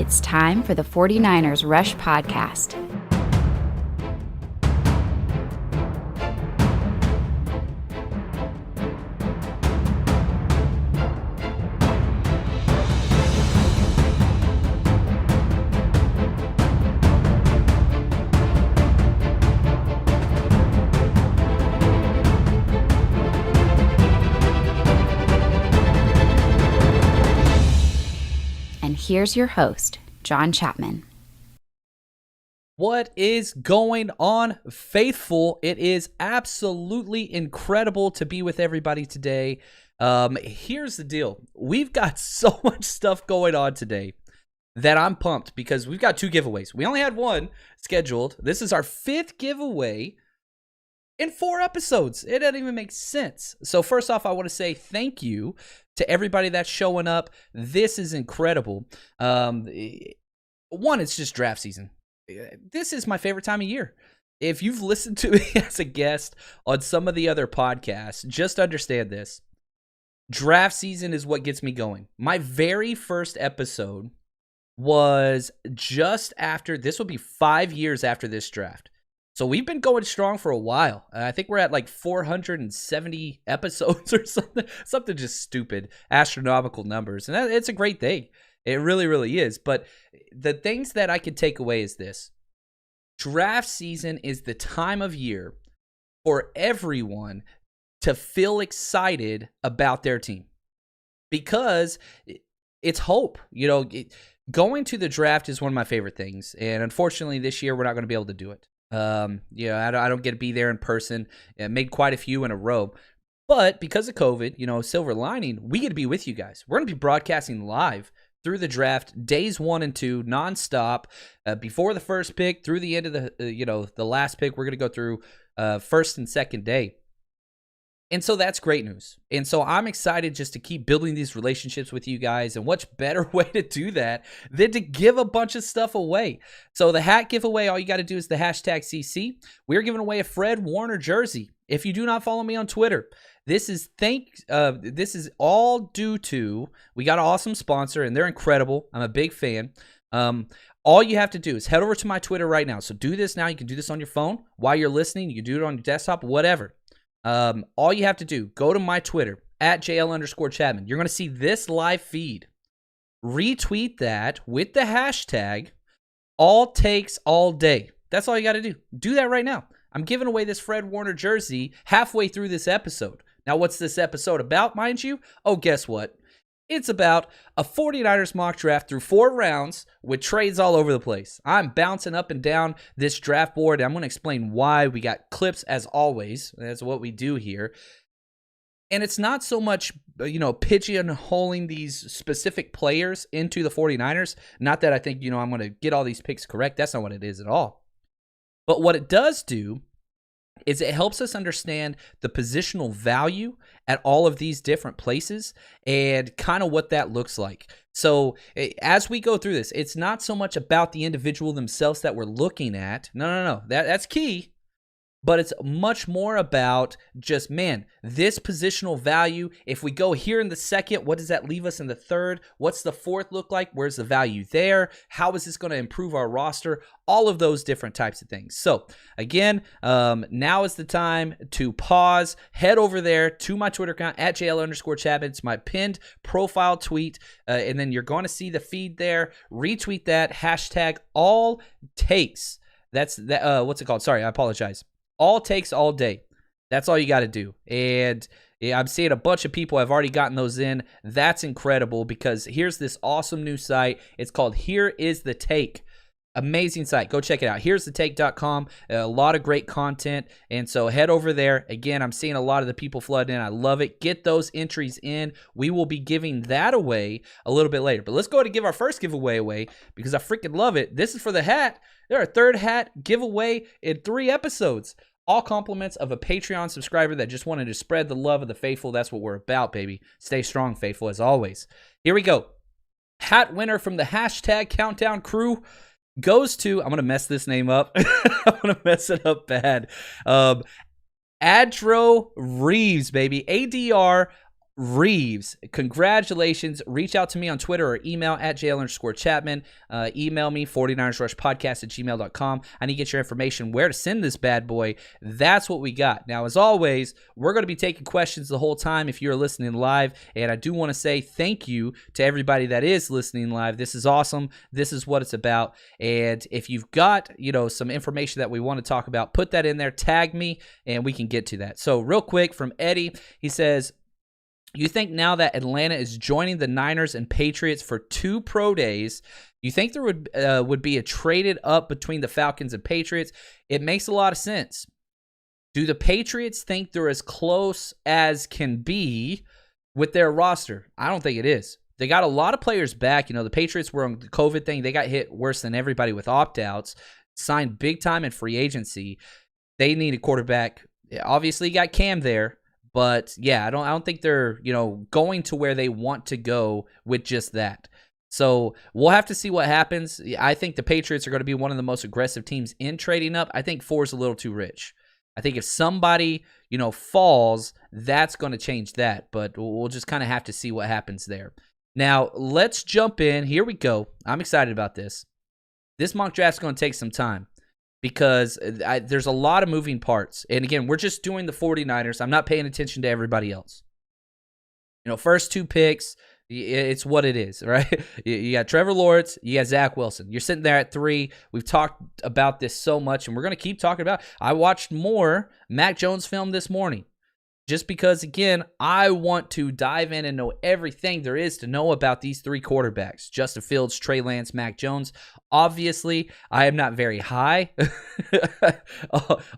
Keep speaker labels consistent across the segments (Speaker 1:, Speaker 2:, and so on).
Speaker 1: It's time for the 49ers Rush Podcast. Here's your host, John Chapman.
Speaker 2: What is going on, faithful? It is absolutely incredible to be with everybody today. Here's the deal. We've got so much stuff going on today that I'm pumped because we've got two giveaways. We only had one scheduled. This is our fifth giveaway in 4 episodes. It doesn't even make sense. So first off, I want to say thank you to everybody that's showing up. This is incredible. One, it's just draft season. This is my favorite time of year. If you've listened to me as a guest on some of the other podcasts, just understand this. Draft season is what gets me going. My very first episode was just after, this will be 5 years after this draft. So we've been going strong for a while. I think we're at like 470 episodes or something just stupid, astronomical numbers. And it's a great thing. It really, really is. But the things that I could take away is this. Draft season is the time of year for everyone to feel excited about their team because it's hope. You know, going to the draft is one of my favorite things. And unfortunately, this year, we're not going to be able to do it. I don't get to be there in person. I made quite a few in a row, but because of COVID, silver lining, we get to be with you guys. We're going to be broadcasting live through the draft, days 1 and 2, nonstop, before the first pick, through the end of the last pick. We're going to go through first and second day. And so that's great news. And so I'm excited just to keep building these relationships with you guys. And what's better way to do that than to give a bunch of stuff away? So the hat giveaway, all you got to do is the hashtag CC. We're giving away a Fred Warner jersey. If you do not follow me on Twitter, this is all due to, we got an awesome sponsor and they're incredible. I'm a big fan. All you have to do is head over to my Twitter right now. So do this now. You can do this on your phone while you're listening. You can do it on your desktop, whatever. All you have to do, go to my Twitter, @JL_Chapman. You're going to see this live feed. Retweet that with the hashtag, all takes all day. That's all you got to do. Do that right now. I'm giving away this Fred Warner jersey halfway through this episode. Now, what's this episode about, mind you? Oh, guess what? It's about a 49ers mock draft through 4 rounds with trades all over the place. I'm bouncing up and down this draft board. I'm going to explain why. We got clips as always. That's what we do here. And it's not so much, pigeonholing these specific players into the 49ers. Not that I think, I'm going to get all these picks correct. That's not what it is at all. But what it does do is it helps us understand the positional value at all of these different places and kind of what that looks like. So as we go through this, it's not so much about the individual themselves that we're looking at. No. That's key. But it's much more about just, this positional value. If we go here in the second, what does that leave us in the third? What's the fourth look like? Where's the value there? How is this going to improve our roster? All of those different types of things. So again, now is the time to pause. Head over there to my Twitter account, @JL_Chapman. It's my pinned profile tweet. And then you're going to see the feed there. Retweet that. Hashtag all takes. That's that. What's it called? Sorry, I apologize. All takes all day. That's all you got to do. And I'm seeing a bunch of people have already gotten those in. That's incredible because here's this awesome new site. It's called Here Is the Take. Amazing site. Go check it out. Here's thetake.com. A lot of great content. And so head over there. Again, I'm seeing a lot of the people flood in. I love it. Get those entries in. We will be giving that away a little bit later. But let's go ahead and give our first giveaway away because I freaking love it. This is for the hat. There are 3rd hat giveaway in 3 episodes. All compliments of a Patreon subscriber that just wanted to spread the love of the faithful. That's what we're about, baby. Stay strong, faithful, as always. Here we go. Hat winner from the hashtag countdown crew goes to, I'm going to mess this name up. I'm going to mess it up bad. Adro Reeves, baby. ADR Reeves, congratulations. Reach out to me on Twitter or email at JL_Chapman. Email me, 49ersrushpodcast@gmail.com. I need to get your information where to send this bad boy. That's what we got. Now, as always, we're going to be taking questions the whole time if you're listening live. And I do want to say thank you to everybody that is listening live. This is awesome. This is what it's about. And if you've got, some information that we want to talk about, put that in there, tag me, and we can get to that. So real quick from Eddie, he says, you think now that Atlanta is joining the Niners and Patriots for 2 pro days, you think there would be a traded up between the Falcons and Patriots? It makes a lot of sense. Do the Patriots think they're as close as can be with their roster? I don't think it is. They got a lot of players back. The Patriots were on the COVID thing. They got hit worse than everybody with opt-outs, signed big time in free agency. They need a quarterback. Obviously, you got Cam there. But yeah, I don't think they're, going to where they want to go with just that. So we'll have to see what happens. I think the Patriots are going to be one of the most aggressive teams in trading up. I think 4 is a little too rich. I think if somebody, falls, that's going to change that. But we'll just kind of have to see what happens there. Now, let's jump in. Here we go. I'm excited about this. This mock draft is going to take some time, because there's a lot of moving parts. And again, we're just doing the 49ers. I'm not paying attention to everybody else. First 2 picks, it's what it is, right? You got Trevor Lawrence, you got Zach Wilson. You're sitting there at 3. We've talked about this so much, and we're going to keep talking about it. I watched more Mac Jones film this morning, just because, again, I want to dive in and know everything there is to know about these 3 quarterbacks: Justin Fields, Trey Lance, Mac Jones. Obviously, I am not very high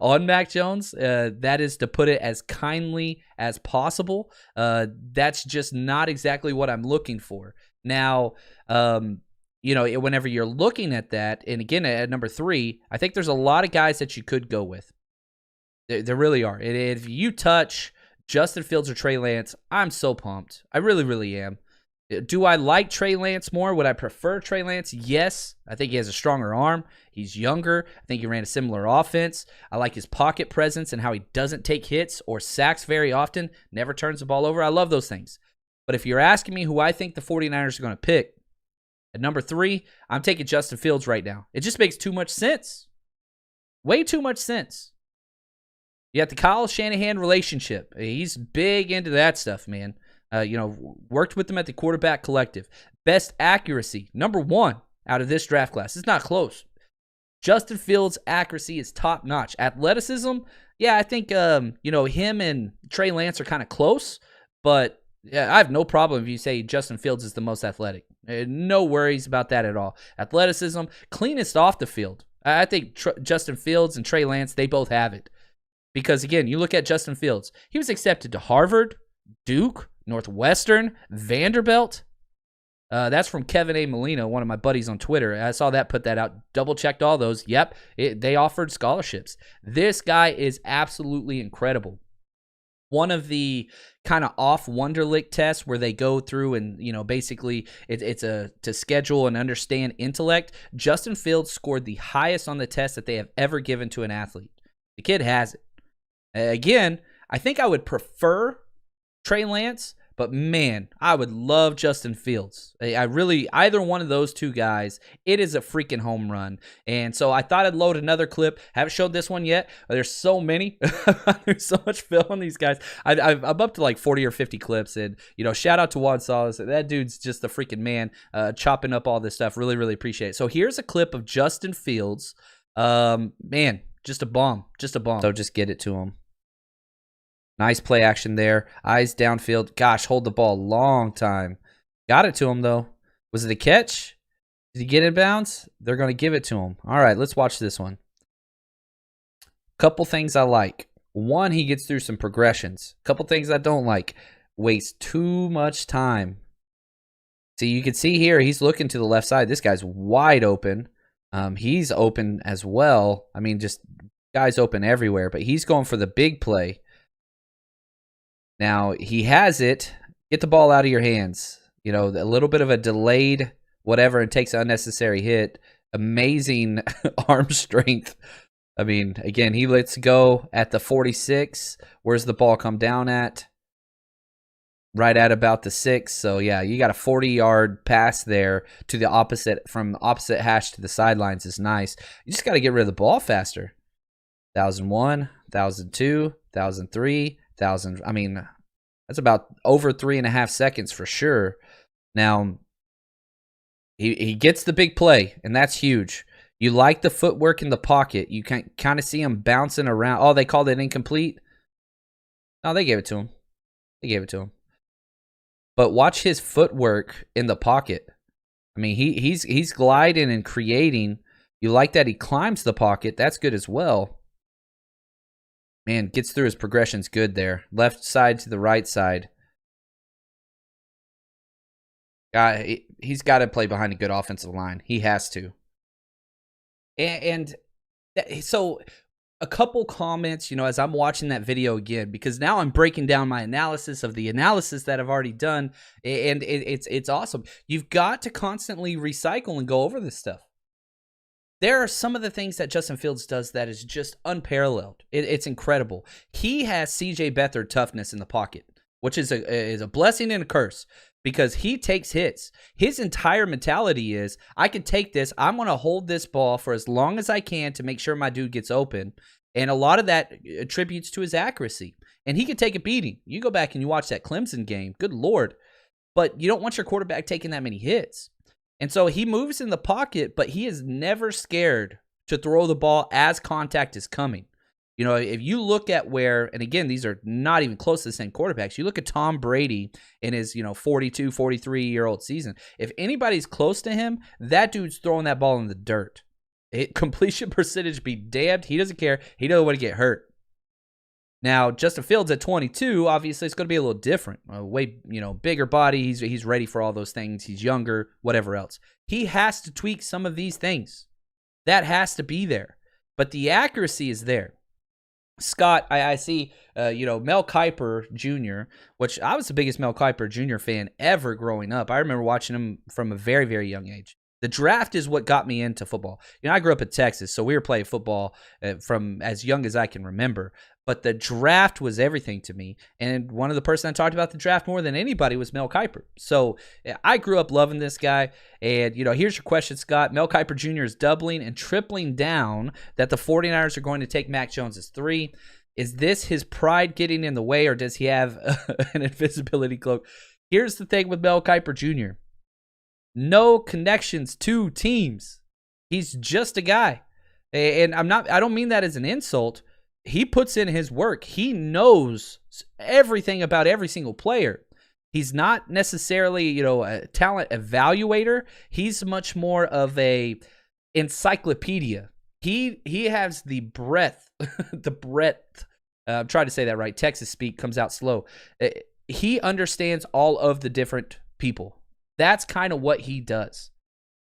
Speaker 2: on Mac Jones. That is to put it as kindly as possible. That's just not exactly what I'm looking for. Now, whenever you're looking at that, and again, at number 3, I think there's a lot of guys that you could go with. There really are. If you touch Justin Fields or Trey Lance, I'm so pumped. I really, really am. Do I like Trey Lance more? Would I prefer Trey Lance? Yes. I think he has a stronger arm. He's younger. I think he ran a similar offense. I like his pocket presence and how he doesn't take hits or sacks very often, never turns the ball over. I love those things. But if you're asking me who I think the 49ers are going to pick, at number 3, I'm taking Justin Fields right now. It just makes too much sense. Way too much sense. You got the Kyle Shanahan relationship. He's big into that stuff, man. Worked with them at the quarterback collective. Best accuracy, number 1 out of this draft class. It's not close. Justin Fields' accuracy is top notch. Athleticism, yeah, I think him and Trey Lance are kind of close, but yeah, I have no problem if you say Justin Fields is the most athletic. No worries about that at all. Athleticism, cleanest off the field. I think Justin Fields and Trey Lance, they both have it. Because, again, you look at Justin Fields. He was accepted to Harvard, Duke, Northwestern, Vanderbilt. That's from Kevin A. Molina, one of my buddies on Twitter. I saw that, put that out. Double-checked all those. Yep, they offered scholarships. This guy is absolutely incredible. One of the kind of off Wonderlic tests where they go through and, basically it's to schedule and understand intellect. Justin Fields scored the highest on the test that they have ever given to an athlete. The kid has it. Again, I think I would prefer Trey Lance, but man, I would love Justin Fields. Either one of those 2 guys, it is a freaking home run. And so I thought I'd load another clip. Haven't showed this one yet. There's so many. There's so much film on these guys. I'm up to like 40 or 50 clips. And, shout out to Juan Salas. That dude's just a freaking man, chopping up all this stuff. Really, really appreciate it. So here's a clip of Justin Fields. Man, just a bomb. Just a bomb. So just get it to him. Nice play action there. Eyes downfield. Gosh, hold the ball a long time. Got it to him, though. Was it a catch? Did he get in bounds? They're going to give it to him. All right, let's watch this one. Couple things I like. One, he gets through some progressions. Couple things I don't like. Wastes too much time. See, you can see here, he's looking to the left side. This guy's wide open. He's open as well. I mean, just guys open everywhere, but he's going for the big play. Now, he has it. Get the ball out of your hands. A little bit of a delayed whatever and takes an unnecessary hit. Amazing arm strength. I mean, again, he lets go at the 46. Where's the ball come down at? right at about the 6. So, yeah, you got a 40-yard pass there to the opposite, from the opposite hash to the sidelines is nice. You just got to get rid of the ball faster. 1,001, 1,002, 1,003, 1,000. I mean, that's about over 3.5 seconds for sure. Now, he gets the big play, and that's huge. You like the footwork in the pocket. You can kind of see him bouncing around. Oh, they called it incomplete? No, they gave it to him. But watch his footwork in the pocket. I mean, he's gliding and creating. You like that he climbs the pocket. That's good as well. Man, gets through his progressions good there. Left side to the right side. He's got to play behind a good offensive line. He has to. And so a couple comments, as I'm watching that video again, because now I'm breaking down my analysis of the analysis that I've already done, and it's awesome. You've got to constantly recycle and go over this stuff. There are some of the things that Justin Fields does that is just unparalleled. It's incredible. He has C.J. Beathard toughness in the pocket, which is a blessing and a curse. Because he takes hits. His entire mentality is, I can take this. I'm going to hold this ball for as long as I can to make sure my dude gets open. And a lot of that attributes to his accuracy. And he can take a beating. You go back and you watch that Clemson game. Good Lord. But you don't want your quarterback taking that many hits. And so he moves in the pocket, but he is never scared to throw the ball as contact is coming. If you look at where, and again, these are not even close to the same quarterbacks. You look at Tom Brady in his, 42, 43-year-old season. If anybody's close to him, that dude's throwing that ball in the dirt. Completion percentage be damned. He doesn't care. He doesn't want to get hurt. Now, Justin Fields at 22, obviously it's going to be a little different. Way, bigger body. He's ready for all those things. He's younger, whatever else. He has to tweak some of these things. That has to be there. But the accuracy is there. Scott, I see, Mel Kiper Jr., which I was the biggest Mel Kiper Jr. fan ever growing up. I remember watching him from a very, very young age. The draft is what got me into football. I grew up in Texas, so we were playing football from as young as I can remember. But the draft was everything to me. And one of the person I talked about the draft more than anybody was Mel Kiper. So I grew up loving this guy. And, here's your question, Scott. Mel Kiper Jr. is doubling and tripling down that the 49ers are going to take Mac Jones as 3. Is this his pride getting in the way, or does he have an invisibility cloak? Here's the thing with Mel Kiper Jr. No connections to teams. He's just a guy. And I don't mean that as an insult. He puts in his work. He knows everything about every single player. He's not necessarily, a talent evaluator. He's much more of a encyclopedia. He has the breadth, I'm trying to say that right. Texas speak comes out slow. He understands all of the different people. That's kind of what he does.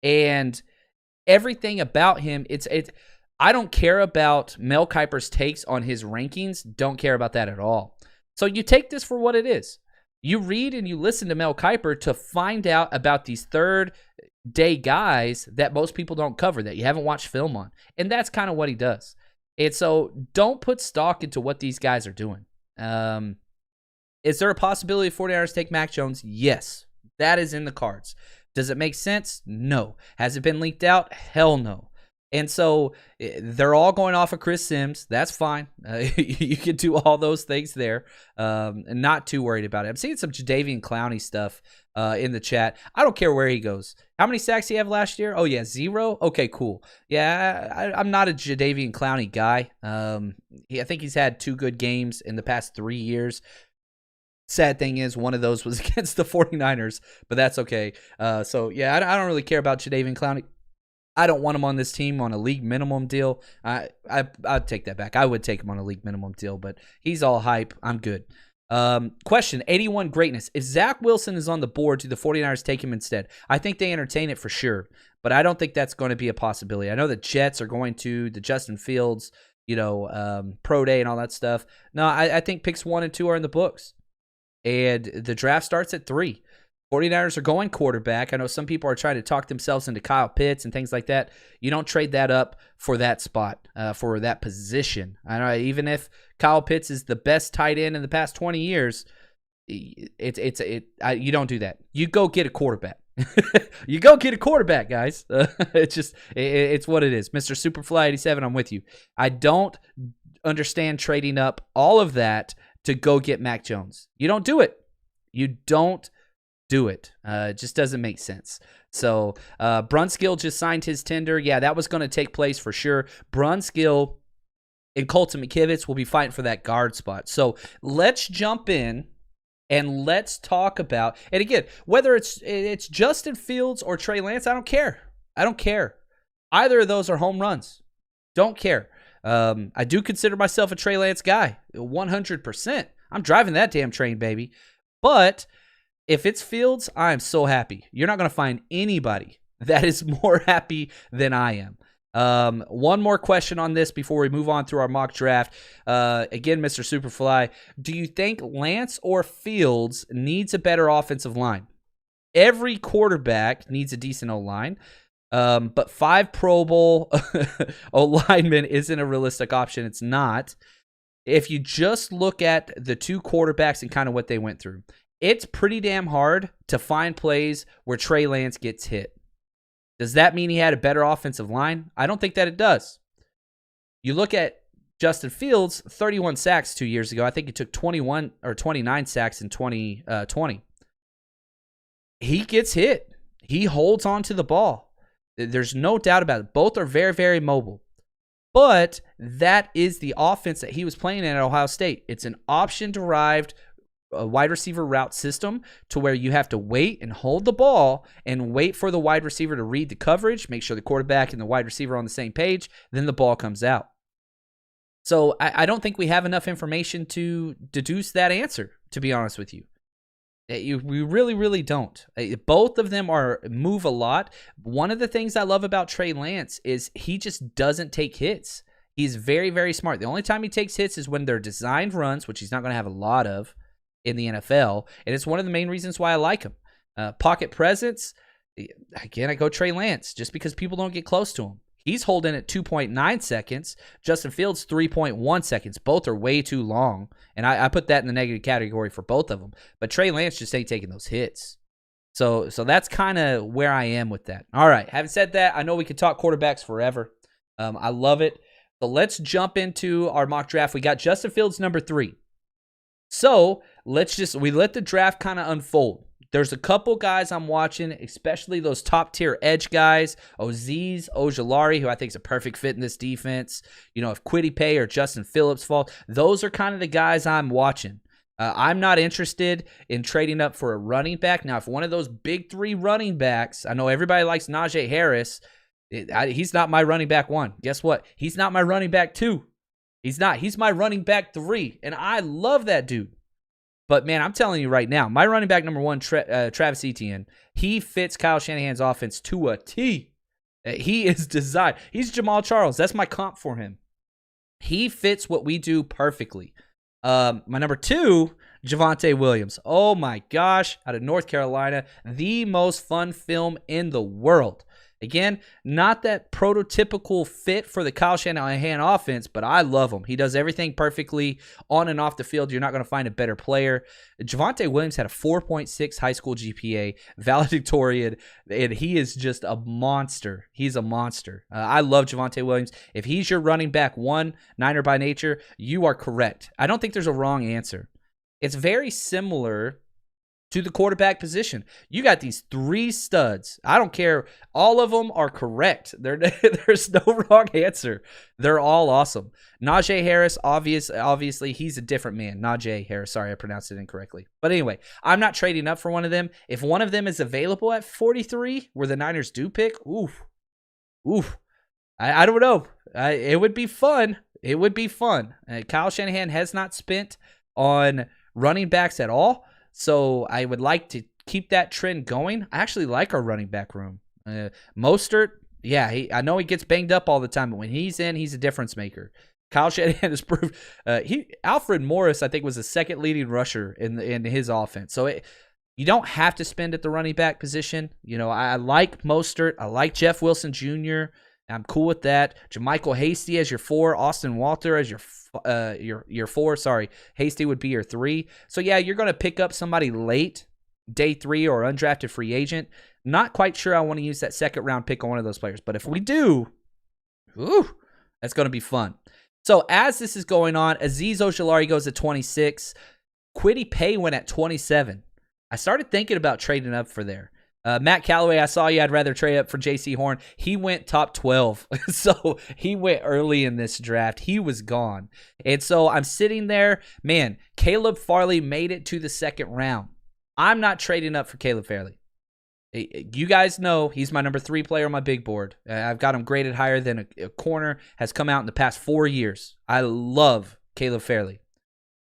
Speaker 2: And everything about him, I don't care about Mel Kiper's takes on his rankings. Don't care about that at all. So you take this for what it is. You read and you listen to Mel Kiper to find out about these third-day guys that most people don't cover, that you haven't watched film on. And that's kind of what he does. And so don't put stock into what these guys are doing. Is there a possibility 49ers take Mac Jones? Yes. That is in the cards. Does it make sense? No. Has it been leaked out? Hell no. And so they're all going off of Chris Sims. That's fine. You can do all those things there, and not too worried about it. I'm seeing some Jadeveon Clowney stuff in the chat. I don't care where he goes. How many sacks did he have last year? Oh, yeah, 0? Okay, cool. Yeah, I'm not a Jadeveon Clowney guy. I think he's had 2 good games in the past 3 years. Sad thing is, one of those was against the 49ers, but that's okay. So, yeah, I don't really care about Jadeveon Clowney. I don't want him on this team on a league minimum deal. I'd take that back. I would take him on a league minimum deal, but he's all hype. I'm good. Question, 81 greatness. If Zach Wilson is on the board, do the 49ers take him instead? I think they entertain it for sure, but I don't think that's going to be a possibility. I know the Jets are going to, the Justin Fields, pro day and all that stuff. No, I think picks 1 and 2 are in the books, and the draft starts at 3. 49ers are going quarterback. I know some people are trying to talk themselves into Kyle Pitts and things like that. You don't trade that up for that spot, for that position. I know even if Kyle Pitts is the best tight end in the past 20 years, You don't do that. You go get a quarterback. You go get a quarterback, guys. It's what it is. Mr. Superfly 87, I'm with you. I don't understand trading up all of that to go get Mac Jones. You don't do it. You don't do it. It just doesn't make sense. So Brunskill just signed his tender. Yeah, that was going to take place for sure. Brunskill and Colton McKivitz will be fighting for that guard spot. So let's jump in and let's talk about, and again, whether it's Justin Fields or Trey Lance, I don't care. I don't care. Either of those are home runs. Don't care. I do consider myself a Trey Lance guy, 100%. I'm driving that damn train, baby. But if it's Fields, I'm so happy. You're not going to find anybody that is more happy than I am. One more question on this before we move on through our mock draft. Again, Mr. Superfly, do you think Lance or Fields needs a better offensive line? Every quarterback needs a decent O-line, but 5 Pro Bowl O-linemen isn't a realistic option. It's not. If you just look at the 2 quarterbacks and kind of what they went through, it's pretty damn hard to find plays where Trey Lance gets hit. Does that mean he had a better offensive line? I don't think that it does. You look at Justin Fields, 31 sacks 2 years ago. I think he took 21 or 29 sacks in 2020. He gets hit. He holds on to the ball. There's no doubt about it. Both are very, very mobile. But that is the offense that he was playing in at Ohio State. It's an option-derived wide receiver route system to where you have to wait and hold the ball and wait for the wide receiver to read the coverage, make sure the quarterback and the wide receiver are on the same page, then the ball comes out. So I don't think we have enough information to deduce that answer, to be honest with you. We really, really don't. Both of them move a lot. One of the things I love about Trey Lance is he just doesn't take hits. He's very, very smart. The only time he takes hits is when they're designed runs, which he's not going to have a lot of in the NFL, and it's one of the main reasons why I like him. Pocket presence, again, I go Trey Lance, just because people don't get close to him. He's holding at 2.9 seconds. Justin Fields, 3.1 seconds. Both are way too long, and I put that in the negative category for both of them. But Trey Lance just ain't taking those hits. So that's kind of where I am with that. All right, having said that, I know we could talk quarterbacks forever. I love it. So let's jump into our mock draft. We got Justin Fields, number 3. So we let the draft kind of unfold. There's a couple guys I'm watching, especially those top tier edge guys, Azeez Ojulari, who I think is a perfect fit in this defense. You know, if Kwity Paye or Justin Phillips fall, those are kind of the guys I'm watching. I'm not interested in trading up for a running back. Now, if one of those big 3 running backs, I know everybody likes Najee Harris. He's not my running back 1. Guess what? He's not my running back 2. He's not. He's my running back 3, and I love that dude. But, man, I'm telling you right now, my running back number 1, Travis Etienne, he fits Kyle Shanahan's offense to a T. He is designed. He's Jamal Charles. That's my comp for him. He fits what we do perfectly. My number 2, Javante Williams. Oh, my gosh, out of North Carolina, the most fun film in the world. Again, not that prototypical fit for the Kyle Shanahan offense, but I love him. He does everything perfectly on and off the field. You're not going to find a better player. Javante Williams had a 4.6 high school GPA, valedictorian, and he is just a monster. He's a monster. I love Javante Williams. If he's your running back 1, Niner by nature, you are correct. I don't think there's a wrong answer. It's very similar to the quarterback position. You got these 3 studs. I don't care. All of them are correct. There's no wrong answer. They're all awesome. Najee Harris, obviously, he's a different man. Najee Harris. Sorry, I pronounced it incorrectly. But anyway, I'm not trading up for one of them. If one of them is available at 43, where the Niners do pick, oof. I don't know. It would be fun. It would be fun. Kyle Shanahan has not spent on running backs at all. So I would like to keep that trend going. I actually like our running back room. Mostert, yeah, I know he gets banged up all the time, but when he's in, he's a difference maker. Kyle Shanahan has proved. Alfred Morris, I think, was the second leading rusher in his offense. So you don't have to spend at the running back position. You know, I like Mostert. I like Jeff Wilson Jr. I'm cool with that. JaMychal Hasty as your 4, Austin Walter as your 4. Sorry, Hasty would be your 3. So yeah, you're going to pick up somebody late, day 3 or undrafted free agent. Not quite sure I want to use that second round pick on one of those players, but if we do, that's going to be fun. So as this is going on, Azeez Ojulari goes at 26. Kwity Paye went at 27. I started thinking about trading up for there. Matt Callaway, I saw you. I'd rather trade up for J.C. Horn. He went top 12. So he went early in this draft. He was gone. And so I'm sitting there. Man, Caleb Farley made it to the second round. I'm not trading up for Caleb Farley. You guys know he's my number 3 player on my big board. I've got him graded higher than a corner has come out in the past 4 years. I love Caleb Farley.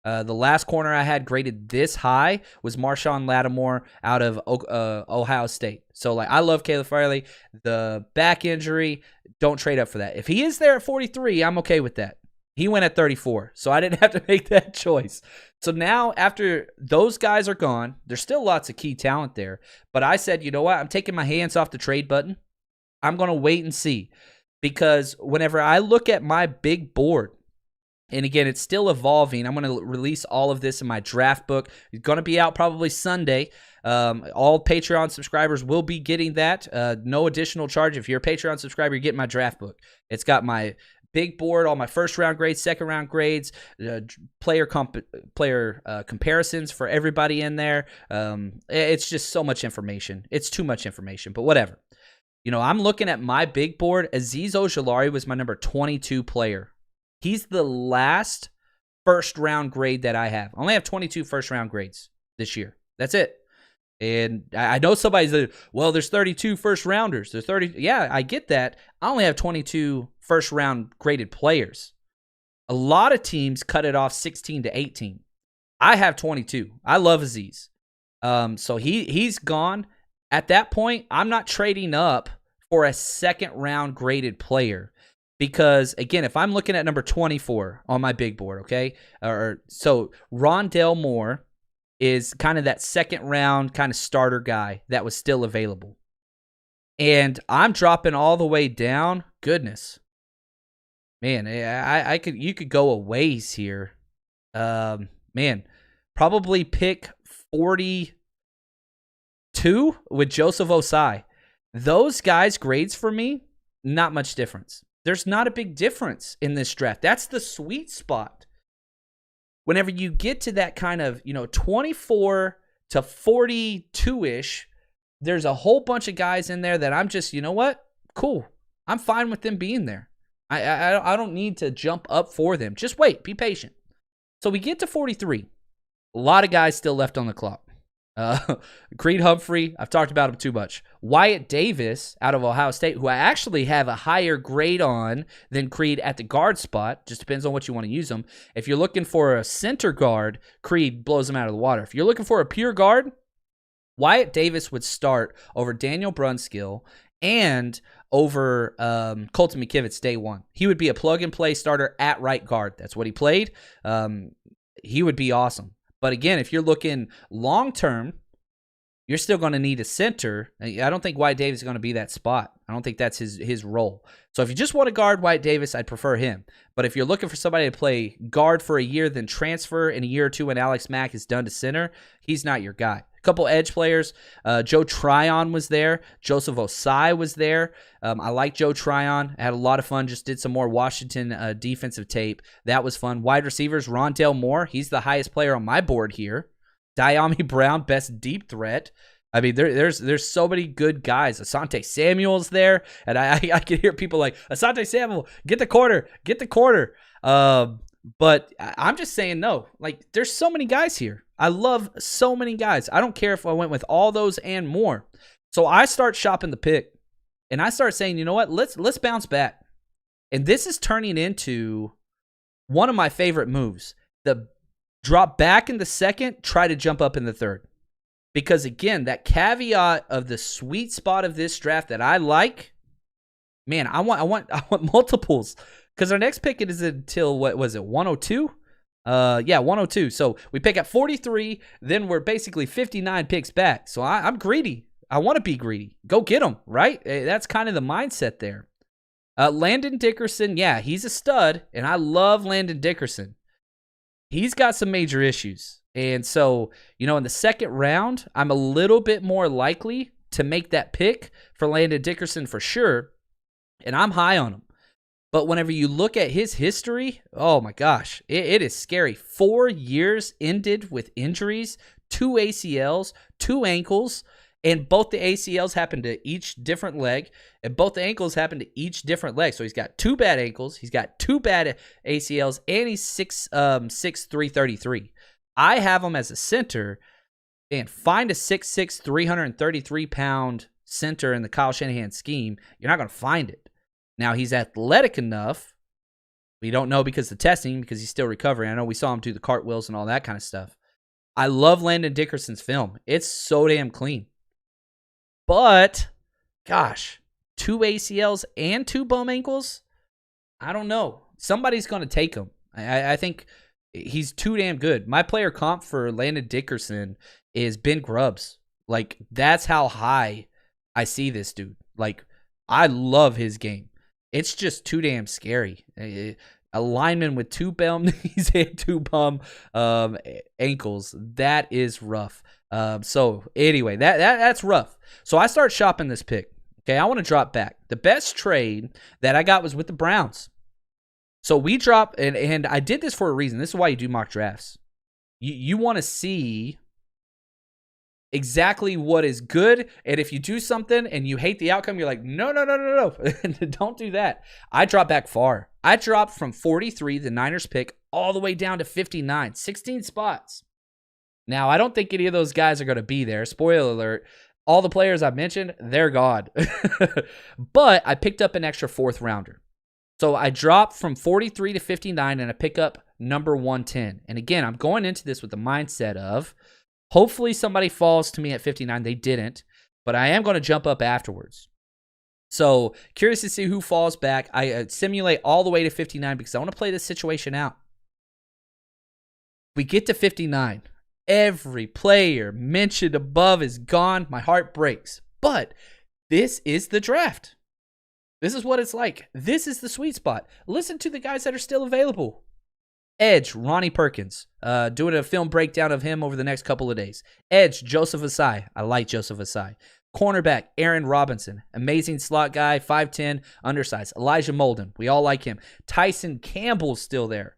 Speaker 2: The last corner I had graded this high was Marshawn Lattimore out of Ohio State. So, I love Caleb Farley. The back injury, don't trade up for that. If he is there at 43, I'm okay with that. He went at 34, so I didn't have to make that choice. So now, after those guys are gone, there's still lots of key talent there. But I said, you know what? I'm taking my hands off the trade button. I'm going to wait and see. Because whenever I look at my big board, and again, it's still evolving. I'm going to release all of this in my draft book. It's going to be out probably Sunday. All Patreon subscribers will be getting that. No additional charge. If you're a Patreon subscriber, you're getting my draft book. It's got my big board, all my first-round grades, second-round grades, player comparisons for everybody in there. It's just so much information. It's too much information, but whatever. I'm looking at my big board. Azeez Ojulari was my number 22 player. He's the last first-round grade that I have. I only have 22 first-round grades this year. That's it. And I know somebody's like, well, there's 32 first-rounders. There's 30. Yeah, I get that. I only have 22 first-round graded players. A lot of teams cut it off 16 to 18. I have 22. I love Azeez. So he's gone. At that point, I'm not trading up for a second-round graded player. Because, again, if I'm looking at number 24 on my big board, okay? So Rondale Moore is kind of that second-round kind of starter guy that was still available. And I'm dropping all the way down. Goodness. Man, you could go a ways here. Man, probably pick 42 with Joseph Osai. Those guys' grades for me, not much difference. There's not a big difference in this draft. That's the sweet spot. Whenever you get to that kind of, 24 to 42-ish, there's a whole bunch of guys in there that I'm just, you know what? Cool. I'm fine with them being there. I don't need to jump up for them. Just wait. Be patient. So we get to 43. A lot of guys still left on the clock. Creed Humphrey, I've talked about him too much. Wyatt Davis out of Ohio State, who I actually have a higher grade on than Creed at the guard spot. Just depends on what you want to use him. If you're looking for a center guard, Creed blows him out of the water. If you're looking for a pure guard, Wyatt Davis would start over Daniel Brunskill and over Colton McKivitz day one. He would be a plug-and-play starter at right guard. That's what he played. He would be awesome. But again, if you're looking long-term, you're still going to need a center. I don't think Wyatt Davis is going to be that spot. I don't think that's his role. So if you just want to guard Wyatt Davis, I'd prefer him. But if you're looking for somebody to play guard for a year, then transfer in a year or two when Alex Mack is done to center, he's not your guy. A couple edge players. Joe Tryon was there. Joseph Osai was there. I like Joe Tryon. I had a lot of fun. Just did some more Washington defensive tape. That was fun. Wide receivers, Rondale Moore. He's the highest player on my board here. Diami Brown, best deep threat. I mean, there's so many good guys. Asante Samuel's there. And I can hear people like, Asante Samuel, get the quarter. But I'm just saying no. Like, there's so many guys here. I love so many guys. I don't care if I went with all those and more. So I start shopping the pick, and I start saying, you know what? Let's bounce back. And this is turning into one of my favorite moves. The drop back in the second, try to jump up in the third. Because again, that caveat of the sweet spot of this draft that I like, man, I want multiples. Because our next pick is until, what was it, 102? 102. So we pick at 43, then we're basically 59 picks back. So I'm greedy. I want to be greedy. Go get them, right? That's kind of the mindset there. Landon Dickerson, yeah, he's a stud, and I love Landon Dickerson. He's got some major issues. And so, in the second round, I'm a little bit more likely to make that pick for Landon Dickerson for sure, and I'm high on him. But whenever you look at his history, oh my gosh, it is scary. 4 years ended with injuries, 2 ACLs, 2 ankles, and both the ACLs happened to each different leg, and both the ankles happened to each different leg. So he's got 2 bad ankles, he's got 2 bad ACLs, and he's 6'3", 333. I have him as a center, and find a 6'6", 333-pound center in the Kyle Shanahan scheme, you're not going to find it. Now, he's athletic enough. We don't know because of the testing, because he's still recovering. I know we saw him do the cartwheels and all that kind of stuff. I love Landon Dickerson's film. It's so damn clean. But, gosh, 2 ACLs and 2 bum ankles? I don't know. Somebody's going to take him. I think he's too damn good. My player comp for Landon Dickerson is Ben Grubbs. Like, that's how high I see this dude. Like, I love his game. It's just too damn scary. A lineman with 2 bum knees and 2 bum ankles. That is rough. So anyway, that's rough. So I start shopping this pick. Okay, I want to drop back. The best trade that I got was with the Browns. So we drop, and I did this for a reason. This is why you do mock drafts. You want to see exactly what is good, and if you do something and you hate the outcome, you're like, no. Don't do that. I dropped back far. I dropped from 43, the Niners pick, all the way down to 59, 16 spots. Now, I don't think any of those guys are going to be there. Spoiler alert, all the players I've mentioned, they're gone. But I picked up an extra 4th rounder. So I dropped from 43 to 59, and I pick up number 110. And again, I'm going into this with the mindset of, hopefully somebody falls to me at 59. They didn't, but I am going to jump up afterwards. So curious to see who falls back. I simulate all the way to 59 because I want to play this situation out. We get to 59. Every player mentioned above is gone. My heart breaks. But this is the draft. This is what it's like. This is the sweet spot. Listen to the guys that are still available. Edge, Ronnie Perkins, doing a film breakdown of him over the next couple of days. Edge, Joseph Asai. I like Joseph Asai. Cornerback, Aaron Robinson. Amazing slot guy, 5'10", undersized. Elijah Molden. We all like him. Tyson Campbell's still there.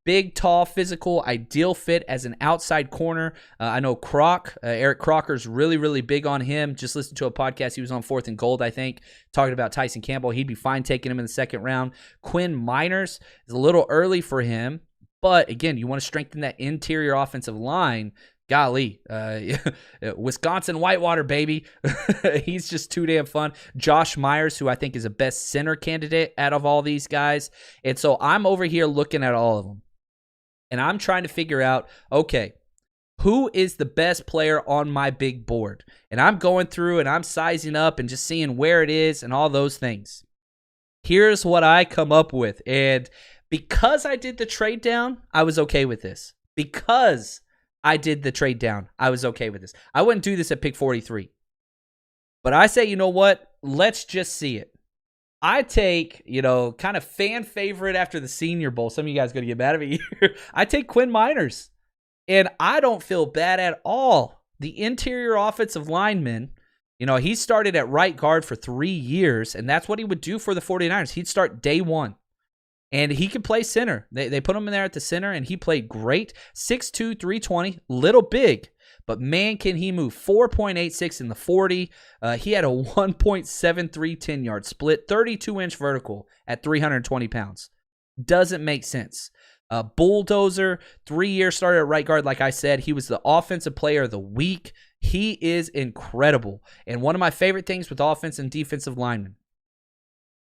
Speaker 2: Big, tall, physical, ideal fit as an outside corner. I know Eric Crocker's really, really big on him. Just listened to a podcast. He was on 4th and Gold, I think, talking about Tyson Campbell. He'd be fine taking him in the 2nd round. Quinn Miners is a little early for him. But, again, you want to strengthen that interior offensive line. Golly, Wisconsin Whitewater, baby. He's just too damn fun. Josh Myers, who I think is a best center candidate out of all these guys. And so I'm over here looking at all of them. And I'm trying to figure out, okay, who is the best player on my big board? And I'm going through and I'm sizing up and just seeing where it is and all those things. Here's what I come up with. And because I did the trade down, I was okay with this. Because I did the trade down, I was okay with this. I wouldn't do this at pick 43. But I say, you know what? Let's just see it. I take, kind of fan favorite after the Senior Bowl. Some of you guys are going to get mad at me here. I take Quinn Miners. And I don't feel bad at all. The interior offensive lineman, he started at right guard for 3 years, and that's what he would do for the 49ers. He'd start day one. And he could play center. They put him in there at the center, and he played great. 6'2", 320, little big. But, man, can he move. 4.86 in the 40. He had a 1.73 10-yard split, 32-inch vertical at 320 pounds. Doesn't make sense. Bulldozer, 3-year starter at right guard. Like I said, he was the offensive player of the week. He is incredible. And one of my favorite things with offense and defensive linemen,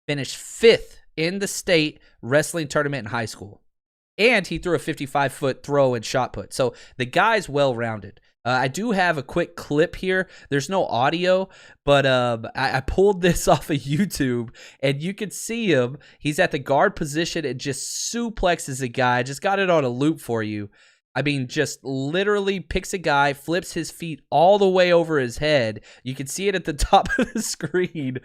Speaker 2: finished 5th in the state wrestling tournament in high school. And he threw a 55-foot throw and shot put. So the guy's well-rounded. I do have a quick clip here. There's no audio, but I pulled this off of YouTube, and you can see him. He's at the guard position and just suplexes a guy. I just got it on a loop for you. I mean, just literally picks a guy, flips his feet all the way over his head. You can see it at the top of the screen.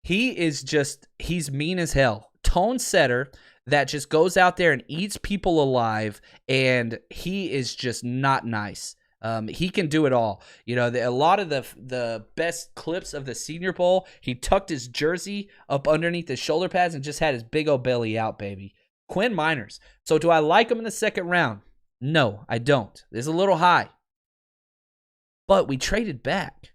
Speaker 2: he's mean as hell. Tone setter that just goes out there and eats people alive, and he is just not nice. He can do it all. You know, a lot of the best clips of the Senior Bowl, he tucked his jersey up underneath his shoulder pads and just had his big old belly out, baby. Quinn Miners. So do I like him in the second round? No, I don't. It's a little high. But we traded back,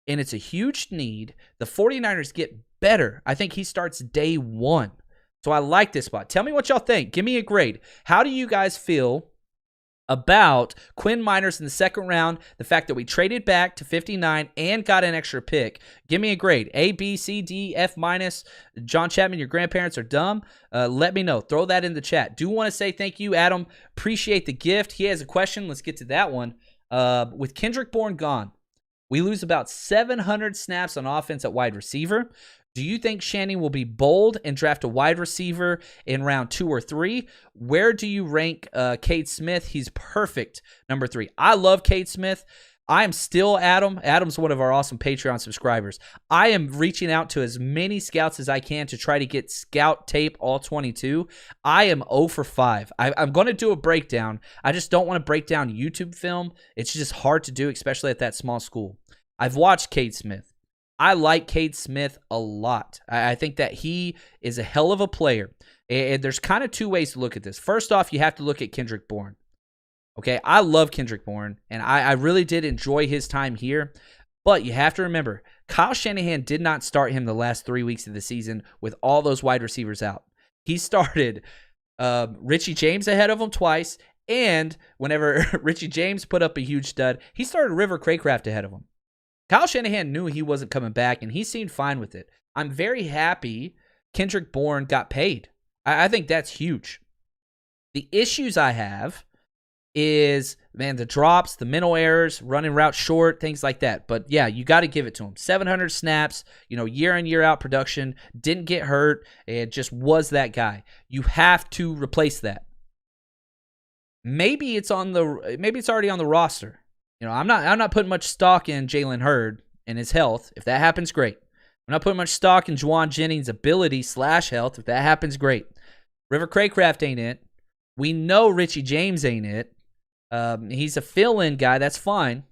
Speaker 2: and it's a huge need. The 49ers get better. I think he starts day one. So I like this spot. Tell me what y'all think. Give me a grade. How do you guys feel about Quinn Miners in the second round, the fact that we traded back to 59 and got an extra pick? Give me a grade. A, B, C, D, F minus. John Chapman, your grandparents are dumb. Let me know. Throw that in the chat. Do want to say thank you, Adam. Appreciate the gift. He has a question. Let's get to that one. With Kendrick Bourne gone, we lose about 700 snaps on offense at wide receiver. Do you think Shannon will be bold and draft a wide receiver in round 2 or 3? Where do you rank Cade Smith? He's perfect, number 3. I love Cade Smith. I am still Adam. Adam's one of our awesome Patreon subscribers. I am reaching out to as many scouts as I can to try to get scout tape, all 22. I am 0 for 5. I'm going to do a breakdown. I just don't want to break down YouTube film. It's just hard to do, especially at that small school. I've watched Cade Smith. I like Cade Smith a lot. I think that he is a hell of a player. And there's kind of 2 ways to look at this. First off, you have to look at Kendrick Bourne. Okay, I love Kendrick Bourne, and I really did enjoy his time here. But you have to remember, Kyle Shanahan did not start him the last 3 weeks of the season with all those wide receivers out. He started Richie James ahead of him twice, and whenever Richie James put up a huge stud, he started River Craycraft ahead of him. Kyle Shanahan knew he wasn't coming back, and he seemed fine with it. I'm very happy Kendrick Bourne got paid. I think that's huge. The issues I have is, man, the drops, the mental errors, running route short, things like that. But, yeah, you got to give it to him. 700 snaps, year in, year out production, didn't get hurt, and just was that guy. You have to replace that. Maybe it's already on the roster. I'm not putting much stock in Jalen Hurd and his health. If that happens, great. I'm not putting much stock in Juwan Jennings' ability / health. If that happens, great. River Craycraft ain't it. We know Richie James ain't it. He's a fill-in guy. That's fine.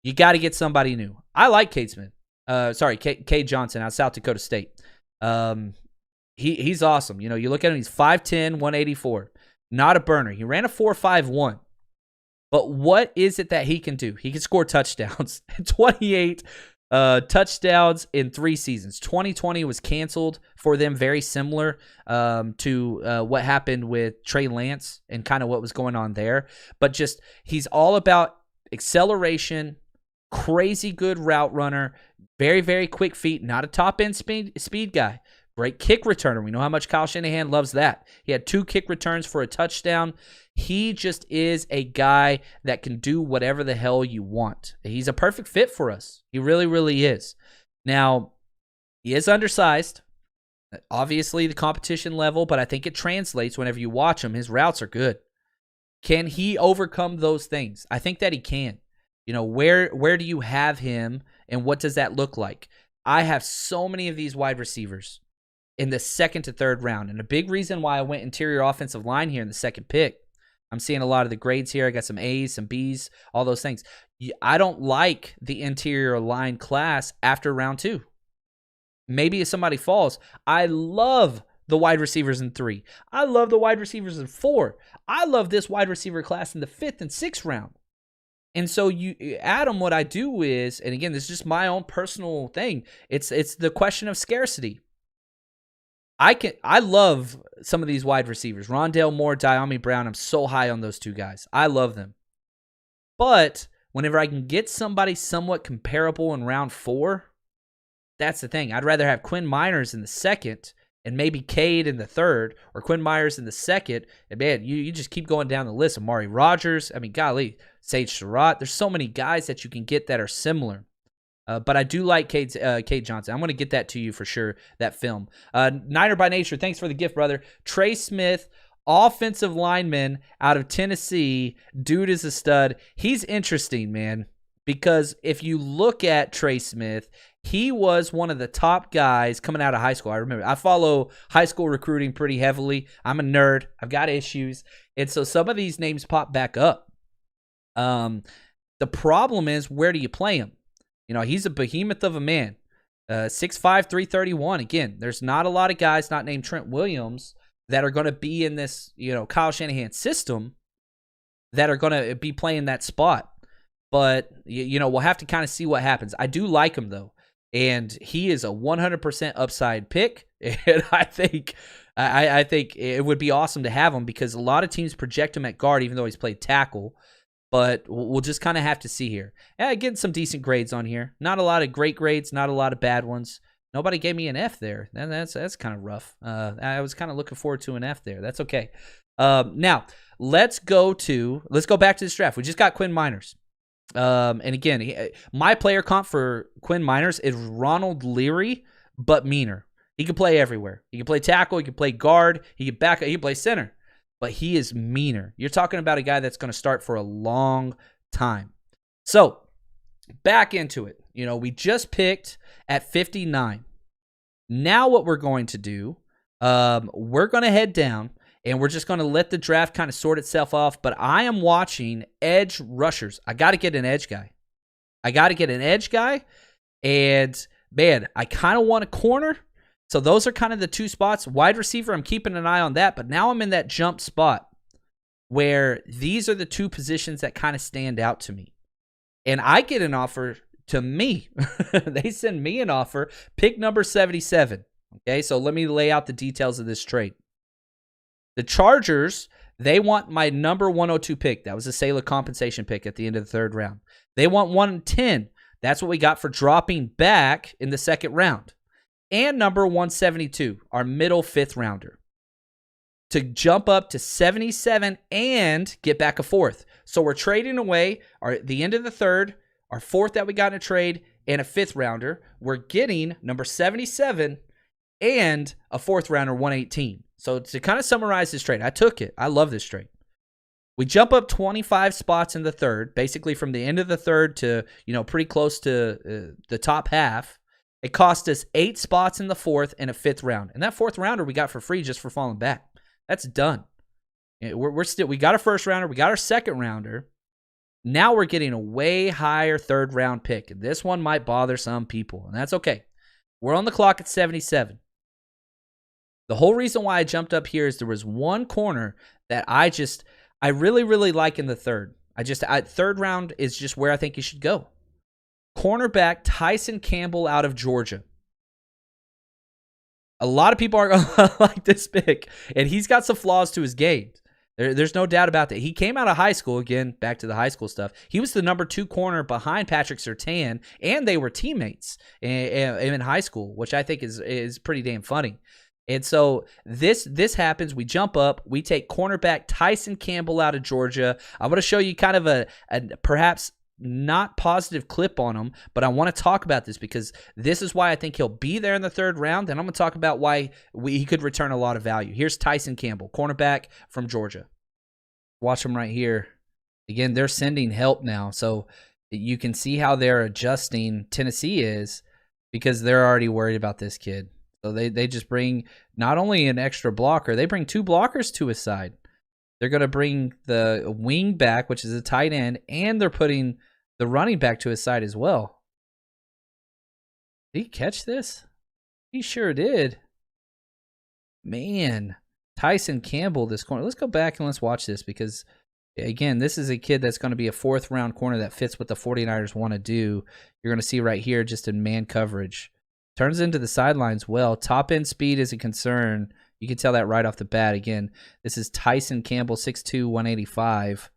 Speaker 2: You got to get somebody new. I like Cade Smith. Cade Johnson out of South Dakota State. He's awesome. You look at him, he's 5'10", 184. Not a burner. He ran a 4.51. But what is it that he can do? He can score touchdowns. 28 touchdowns in 3 seasons. 2020 was canceled for them, very similar to what happened with Trey Lance and kind of what was going on there. But just, he's all about acceleration, crazy good route runner, very, very quick feet, not a top-end speed guy. Great kick returner. We know how much Kyle Shanahan loves that. He had 2 kick returns for a touchdown. He just is a guy that can do whatever the hell you want. He's a perfect fit for us. He really, really is. Now, he is undersized. Obviously, the competition level, but I think it translates whenever you watch him. His routes are good. Can he overcome those things? I think that he can. Where do you have him, and what does that look like? I have so many of these wide receivers in the 2nd to 3rd round. And a big reason why I went interior offensive line here in the 2nd pick, I'm seeing a lot of the grades here. I got some A's, some B's, all those things. I don't like the interior line class after round 2. Maybe if somebody falls. I love the wide receivers in 3. I love the wide receivers in 4. I love this wide receiver class in the 5th and 6th round. And so, Adam, what I do is, and again, this is just my own personal thing, it's the question of scarcity. I love some of these wide receivers. Rondale Moore, Diami Brown, I'm so high on those 2 guys. I love them. But whenever I can get somebody somewhat comparable in round 4, that's the thing. I'd rather have Quinn Miners in the 2nd and maybe Cade in the 3rd, or Quinn Myers in the 2nd. And man, you just keep going down the list. Amari Rogers, golly, Sage Surratt. There's so many guys that you can get that are similar. But I do like Cade Johnson. I'm going to get that to you for sure, that film. Niner by Nature, thanks for the gift, brother. Trey Smith, offensive lineman out of Tennessee. Dude is a stud. He's interesting, man. because if you look at Trey Smith, he was one of the top guys coming out of high school. I remember I follow high school recruiting pretty heavily. I'm a nerd. I've got issues. And so some of these names pop back up. The problem is, where do you play him? He's a behemoth of a man. 6'5", 331. Again, there's not a lot of guys not named Trent Williams that are going to be in this, Kyle Shanahan system that are going to be playing that spot. But, we'll have to kind of see what happens. I do like him, though. And he is a 100% upside pick. And I think it would be awesome to have him because a lot of teams project him at guard, even though he's played tackle. But we'll just kind of have to see here. Getting some decent grades on here. Not a lot of great grades, not a lot of bad ones. Nobody gave me an F there. That's kind of rough. I was kind of looking forward to an F there. That's okay. Now, let's go back to this draft. We just got Quinn Miners. And again, my player comp for Quinn Miners is Ronald Leary, but meaner. He can play everywhere. He can play tackle. He can play guard. He can back up. He can play center. But he is meaner. You're talking about a guy that's going to start for a long time. So, back into it. We just picked at 59. Now what we're going to do, we're going to head down, and we're just going to let the draft kind of sort itself off. But I am watching edge rushers. I got to get an edge guy. And, man, I kind of want a corner. So those are kind of the two spots. Wide receiver, I'm keeping an eye on that. But now I'm in that jump spot where these are the two positions that kind of stand out to me. And I get an offer to me. They send me an offer. Pick number 77. Okay, so let me lay out the details of this trade. The Chargers, they want my number 102 pick. That was a Sailor compensation pick at the end of the third round. They want 110. That's what we got for dropping back in the second round. And number 172, our middle fifth rounder, to jump up to 77 and get back a fourth. So we're trading away the end of the third, our fourth that we got in a trade, and a fifth rounder. We're getting number 77 and a fourth rounder, 118. So to kind of summarize this trade, I took it. I love this trade. We jump up 25 spots in the third, basically from the end of the third to, pretty close to the top half. It cost us 8 spots in the fourth and a fifth round. And that fourth rounder we got for free just for falling back. That's done. We got a first rounder. We got our second rounder. Now we're getting a way higher third round pick. And this one might bother some people. And that's okay. We're on the clock at 77. The whole reason why I jumped up here is there was one corner that I really, really like in the third. Third round is just where I think you should go. Cornerback Tyson Campbell out of Georgia. A lot of people are going to like this pick, and he's got some flaws to his game. There's no doubt about that. He came out of high school, again, back to the high school stuff. He was the number 2 corner behind Patrick Surtain, and they were teammates in high school, which I think is pretty damn funny. And so this happens. We jump up. We take cornerback Tyson Campbell out of Georgia. I'm going to show you kind of a perhaps not positive clip on him, but I want to talk about this because this is why I think he'll be there in the third round. And I'm going to talk about why he could return a lot of value. Here's Tyson Campbell, cornerback from Georgia. Watch him right here. Again, they're sending help now. So you can see how they're adjusting. Tennessee is because they're already worried about this kid. So they just bring not only an extra blocker, they bring 2 blockers to his side. They're going to bring the wing back, which is a tight end, and they're putting the running back to his side as well. Did he catch this? He sure did. Man, Tyson Campbell, this corner. Let's go back and let's watch this because, again, this is a kid that's going to be a 4th round corner that fits what the 49ers want to do. You're going to see right here just in man coverage. Turns into the sidelines well. Top end speed is a concern. You can tell that right off the bat. Again, this is Tyson Campbell, 6'2", 185.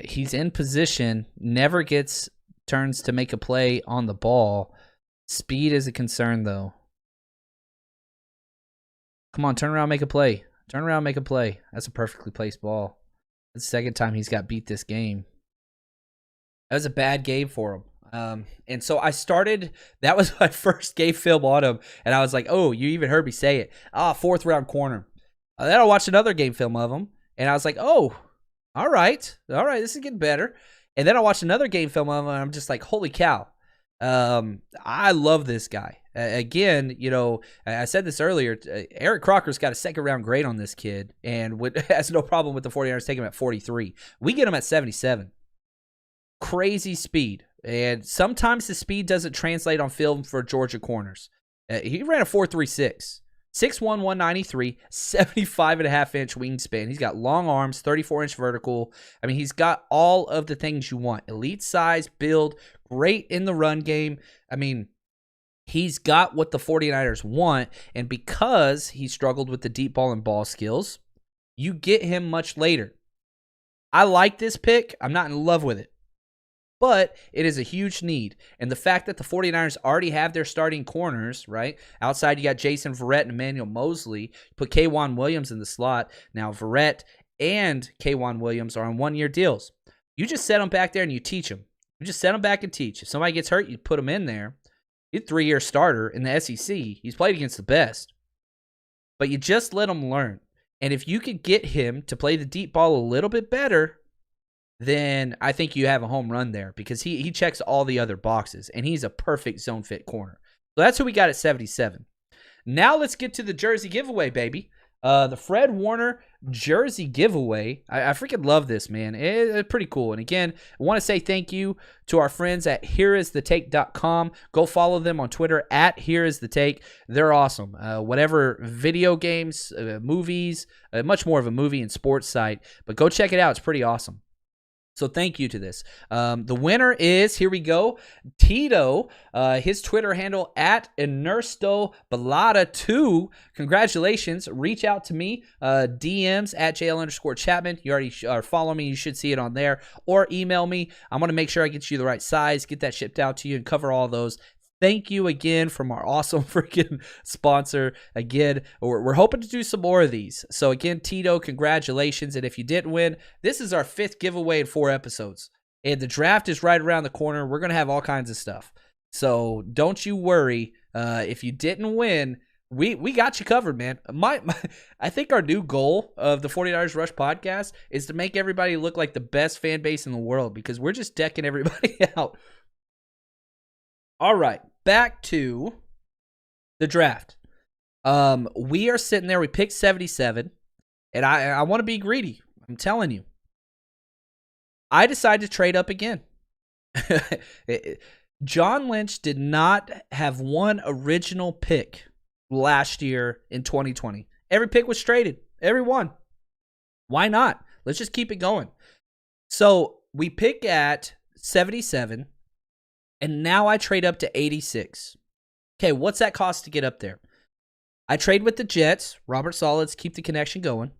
Speaker 2: He's in position, never gets turns to make a play on the ball. Speed is a concern, though. Come on, turn around, make a play. Turn around, make a play. That's a perfectly placed ball. That's the second time he's got beat this game. That was a bad game for him. And so I started, that was my first game film on him, and I was like, oh, you even heard me say it. 4th round corner. Then I watched another game film of him, and I was like, oh, all right, this is getting better. And then I watched another game film of him, and I'm just like, holy cow. I love this guy. Again, I said this earlier. Eric Crocker's got a second-round grade on this kid and has no problem with the 49ers taking him at 43. We get him at 77. Crazy speed. And sometimes the speed doesn't translate on film for Georgia corners. He ran a 4.36. 6'1", 193, 75.5-inch wingspan. He's got long arms, 34-inch vertical. I mean, he's got all of the things you want. Elite size, build, great in the run game. I mean, he's got what the 49ers want, and because he struggled with the deep ball and ball skills, you get him much later. I like this pick. I'm not in love with it. But it is a huge need. And the fact that the 49ers already have their starting corners, right? Outside, you got Jason Verrett and Emmanuel Mosley. Put K'Wan Williams in the slot. Now, Verrett and K'Wan Williams are on one-year deals. You just set them back there and you teach them. You just set them back and teach. If somebody gets hurt, you put them in there. He's a 3-year starter in the SEC. He's played against the best. But you just let him learn. And if you could get him to play the deep ball a little bit better, then I think you have a home run there because he checks all the other boxes, and he's a perfect zone fit corner. So that's who we got at 77. Now let's get to the jersey giveaway, baby. The Fred Warner jersey giveaway. I freaking love this, man. It's pretty cool. And again, I want to say thank you to our friends at hereisthetake.com. Go follow them on Twitter at hereisthetake. They're awesome. Whatever video games, movies, much more of a movie and sports site, but go check it out. It's pretty awesome. So thank you to this. The winner is, here we go, Tito. His Twitter handle at ErnestoBalada2. Congratulations. Reach out to me. DMs at JL_Chapman. You already are following me. You should see it on there. Or email me. I'm going to make sure I get you the right size, get that shipped out to you, and cover all those. Thank you again from our awesome freaking sponsor. Again, we're hoping to do some more of these. So again, Tito, congratulations. And if you didn't win, this is our 5th giveaway in 4 episodes. And the draft is right around the corner. We're going to have all kinds of stuff. So don't you worry. If you didn't win, we got you covered, man. I think our new goal of the 49ers Rush podcast is to make everybody look like the best fan base in the world because we're just decking everybody out. All right, back to the draft. We are sitting there. We picked 77, and I want to be greedy. I'm telling you. I decided to trade up again. John Lynch did not have one original pick last year in 2020. Every pick was traded. Every one. Why not? Let's just keep it going. So we pick at 77. And now I trade up to 86. Okay, what's that cost to get up there? I trade with the Jets. Robert Solids, keep the connection going.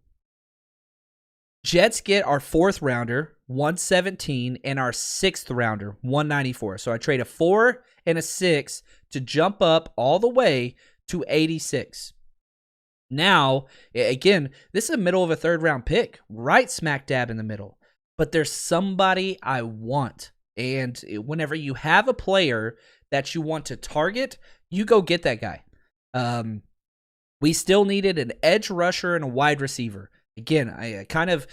Speaker 2: Jets get our 4th rounder, 117, and our 6th rounder, 194. So I trade a 4 and a 6 to jump up all the way to 86. Now, again, this is the middle of a 3rd round pick, right smack dab in the middle. But there's somebody I want. And whenever you have a player that you want to target, you go get that guy. We still needed an edge rusher and a wide receiver. Again, I kind of,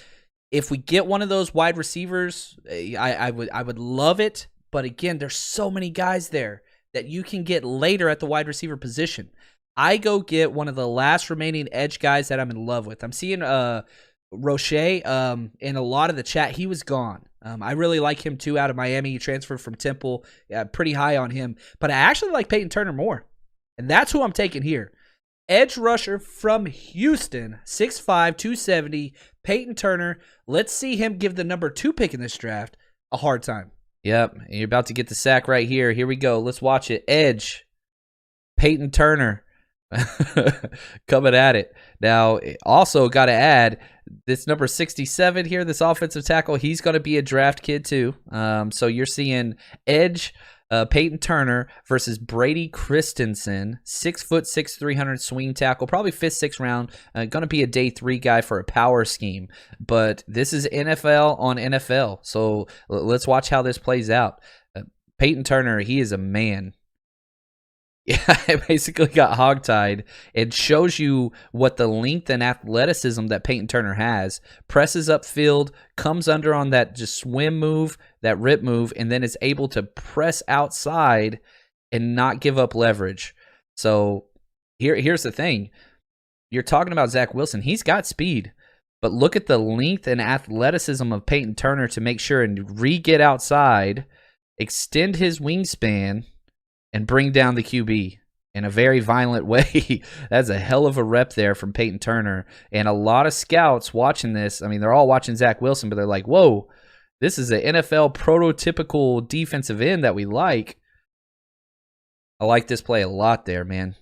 Speaker 2: if we get one of those wide receivers, I would love it. But again, there's so many guys there that you can get later at the wide receiver position. I go get one of the last remaining edge guys that I'm in love with. I'm seeing Roche in a lot of the chat. He was gone. I really like him too out of Miami. He transferred from Temple. Pretty high on him. But I actually like Peyton Turner more. And that's who I'm taking here. Edge rusher from Houston, 6'5", 270, Peyton Turner. Let's see him give the number 2 pick in this draft a hard time. Yep, you're about to get the sack right here. Here we go. Let's watch it. Edge, Peyton Turner. Coming at it. Now, also got to add, this number 67 here, this offensive tackle, he's going to be a draft kid too. So you're seeing edge Peyton Turner versus Brady Christensen, 6'6", 300 swing tackle, probably 5th, 6th round. Going to be a day 3 guy for a power scheme. But this is NFL on NFL. So let's watch how this plays out. Peyton Turner, he is a man. Yeah, it basically got hogtied. It shows you what the length and athleticism that Peyton Turner has. Presses upfield, comes under on that just swim move, that rip move, and then is able to press outside and not give up leverage. So here's the thing. You're talking about Zach Wilson. He's got speed. But look at the length and athleticism of Peyton Turner to make sure and re-get outside, extend his wingspan, and bring down the QB in a very violent way. That's a hell of a rep there from Peyton Turner. And a lot of scouts watching this, I mean, they're all watching Zach Wilson, but they're like, whoa, this is an NFL prototypical defensive end that we like. I like this play a lot there, man.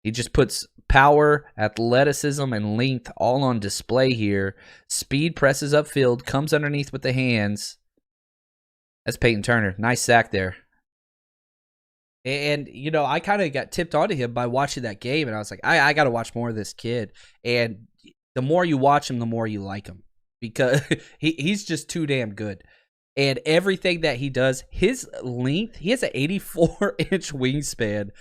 Speaker 2: He just puts power, athleticism, and length all on display here. Speed, presses upfield, comes underneath with the hands. That's Peyton Turner. Nice sack there. And, you know, I kind of got tipped onto him by watching that game, and I was like, I got to watch more of this kid. And the more you watch him, the more you like him, because he's just too damn good. And everything that he does, his length, he has an 84-inch wingspan.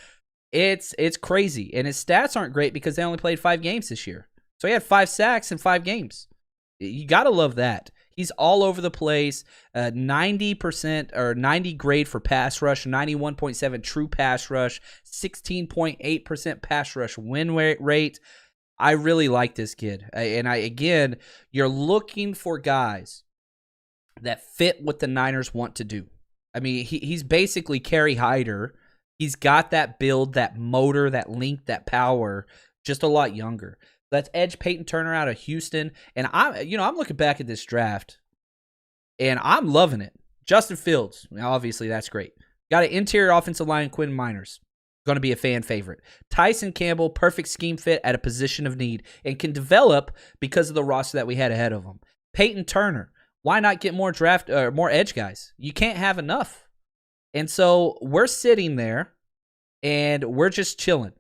Speaker 2: It's crazy. And his stats aren't great because they only played 5 games this year. So he had 5 sacks in 5 games. You got to love that. He's all over the place. 90% or 90 grade for pass rush, 91.7 true pass rush, 16.8% pass rush win rate. I really like this kid. And again, you're looking for guys that fit what the Niners want to do. I mean, he's basically Kerry Hyder. He's got that build, that motor, that length, that power, just a lot younger. Let's edge Peyton Turner out of Houston. And I'm looking back at this draft, and I'm loving it. Justin Fields, obviously that's great. Got an interior offensive line, Quinn Miners. Going to be a fan favorite. Tyson Campbell, perfect scheme fit at a position of need and can develop because of the roster that we had ahead of him. Peyton Turner, why not get more edge guys? You can't have enough. And so we're sitting there, and we're just chilling